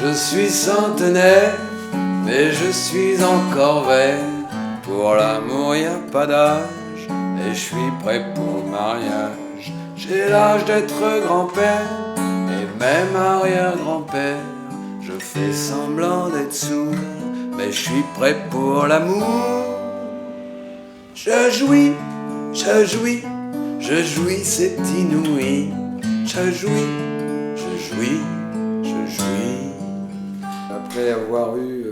Je suis centenaire, mais je suis encore vert. Pour l'amour y a pas d'âge, et je suis prêt pour le mariage. J'ai l'âge d'être grand-père, et même arrière-grand-père. Je fais semblant d'être sourd, mais je suis prêt pour l'amour. Je jouis, je jouis, je jouis, c'est inouï. Je jouis, je jouis, je jouis. Après avoir eu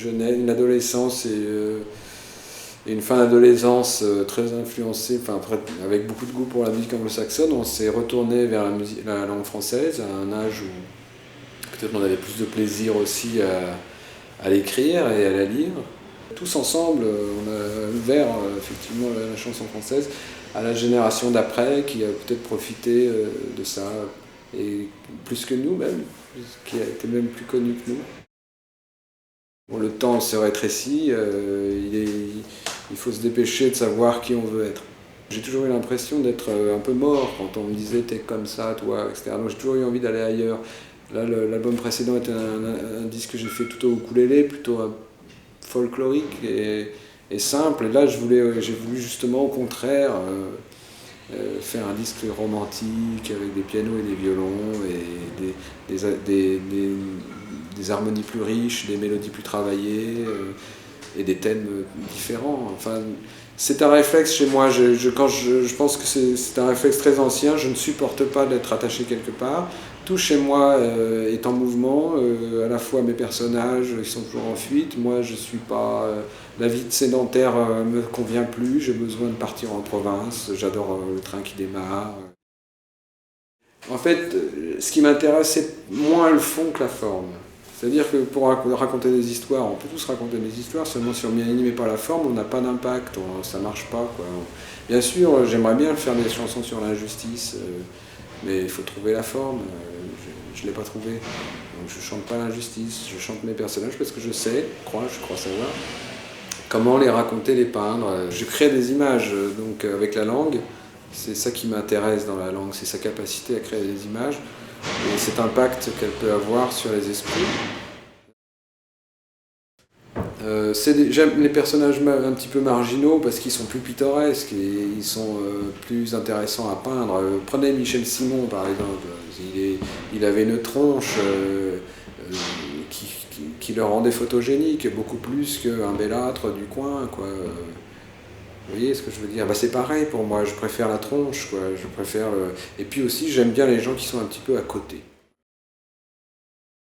une adolescence et une fin d'adolescence très influencée, avec beaucoup de goût pour la musique anglo-saxonne, on s'est retourné vers la langue française à un âge où peut-être on avait plus de plaisir aussi à l'écrire et à la lire. Tous ensemble, on a ouvert effectivement la chanson française à la génération d'après qui a peut-être profité de ça, et plus que nous même, qui a été même plus connu que nous. Bon, le temps se rétrécit, il faut se dépêcher de savoir qui on veut être. J'ai toujours eu l'impression d'être un peu mort quand on me disait « t'es comme ça, toi », etc. Donc j'ai toujours eu envie d'aller ailleurs. Là, l'album précédent était un disque que j'ai fait plutôt au ukulélé, plutôt folklorique et simple. Et là, j'ai voulu justement, au contraire, faire un disque romantique avec des pianos et des violons et des harmonies plus riches, des mélodies plus travaillées et des thèmes différents. Enfin, c'est un réflexe chez moi. Je pense que c'est un réflexe très ancien. Je ne supporte pas d'être attaché quelque part. Tout chez moi est en mouvement, à la fois mes personnages ils sont toujours en fuite, moi je suis pas... la vie de sédentaire me convient plus, j'ai besoin de partir en province, j'adore le train qui démarre. En fait, ce qui m'intéresse, c'est moins le fond que la forme. C'est-à-dire que pour raconter des histoires, on peut tous raconter des histoires, seulement si on est animé par la forme, on n'a pas d'impact, ça marche pas, quoi. Bien sûr, j'aimerais bien faire des chansons sur l'injustice, mais il faut trouver la forme. Je ne l'ai pas trouvé. Donc je ne chante pas l'injustice, je chante mes personnages parce que je crois savoir comment les raconter, les peindre. Je crée des images, donc avec la langue, c'est ça qui m'intéresse dans la langue, c'est sa capacité à créer des images et cet impact qu'elle peut avoir sur les esprits. J'aime les personnages un petit peu marginaux parce qu'ils sont plus pittoresques et ils sont plus intéressants à peindre. Prenez Michel Simon par exemple, il avait une tronche qui le rendait photogénique, beaucoup plus qu'un bellâtre du coin, quoi. Vous voyez ce que je veux dire? C'est pareil pour moi, je préfère la tronche, quoi. Et puis aussi j'aime bien les gens qui sont un petit peu à côté.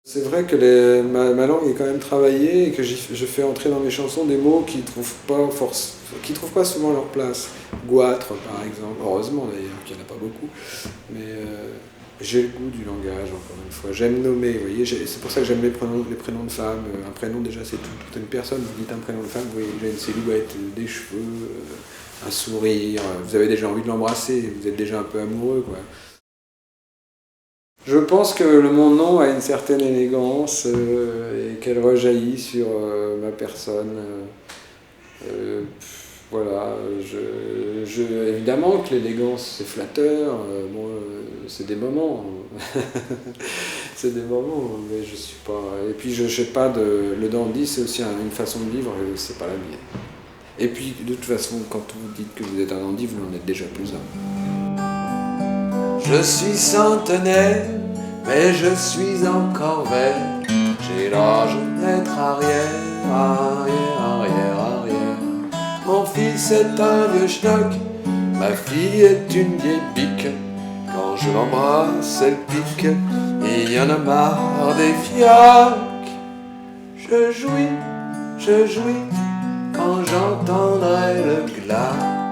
C'est vrai que ma langue est quand même travaillée et que je fais entrer dans mes chansons des mots qui trouvent pas souvent leur place. Goitre par exemple, heureusement d'ailleurs qu'il n'y en a pas beaucoup, mais j'ai le goût du langage encore une fois. J'aime nommer, vous voyez, c'est pour ça que j'aime les prénoms de femmes. Un prénom déjà c'est toute une personne, vous dites un prénom de femme, vous voyez déjà une silhouette, des cheveux, un sourire, vous avez déjà envie de l'embrasser, vous êtes déjà un peu amoureux, quoi. Je pense que mon nom a une certaine élégance et qu'elle rejaillit sur ma personne. Voilà, évidemment que l'élégance c'est flatteur, c'est des moments. C'est des moments, mais je suis pas... Et puis je sais pas, le dandy c'est aussi une façon de vivre, c'est pas la mienne. Et puis de toute façon, quand vous dites que vous êtes un dandy, vous n'en êtes déjà plus un. Je suis centenaire, mais je suis encore vert. J'ai l'âge d'être arrière. Mon fils est un vieux schnock, ma fille est une vieille pique. Quand je l'embrasse, elle pique, et il y en a marre des fiacs. Je jouis, quand j'entendrai le glas.